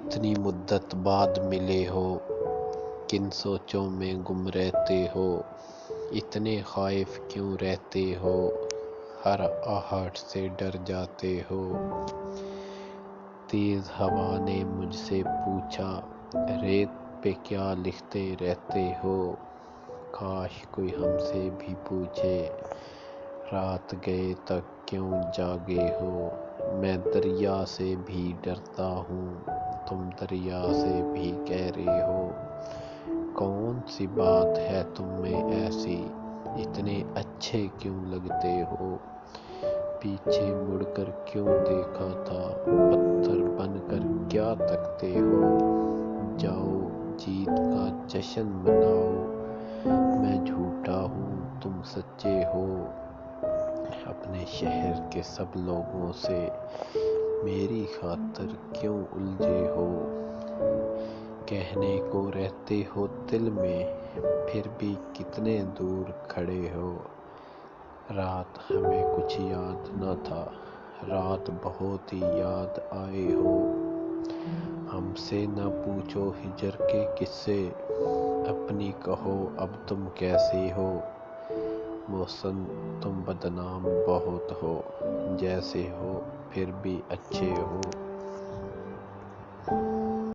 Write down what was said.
اتنی مدت بعد ملے ہو، کن سوچوں میں گم رہتے ہو، اتنے خائف کیوں رہتے ہو، ہر آہٹ سے ڈر جاتے ہو۔ تیز ہوا نے مجھ سے پوچھا، ریت پہ کیا لکھتے رہتے ہو، کاش کوئی ہم سے بھی پوچھے، رات گئے تک کیوں جاگے ہو۔ میں دریا سے بھی ڈرتا ہوں، تم دریا سے بھی گہرے ہو۔ کون سی بات ہے تم میں ایسی، اتنے اچھے کیوں لگتے ہو۔ پیچھے مڑ کر کیوں دیکھا تھا، پتھر بن کر کیا تکتے ہو۔ جاؤ جیت کا جشن مناؤ، میں جھوٹا ہوں تم سچے ہو۔ اپنے شہر کے سب لوگوں سے میری خاطر کیوں الجھے ہو۔ کہنے کو رہتے ہو دل میں، پھر بھی کتنے دور کھڑے ہو۔ رات ہمیں کچھ یاد نہ تھا، رات بہت ہی یاد آئے ہو۔ ہم سے نہ پوچھو ہجر کے قصے، اپنی کہو اب تم کیسے ہو۔ محسن تم بدنام بہت ہو، جیسے ہو پھر بھی اچھے ہو۔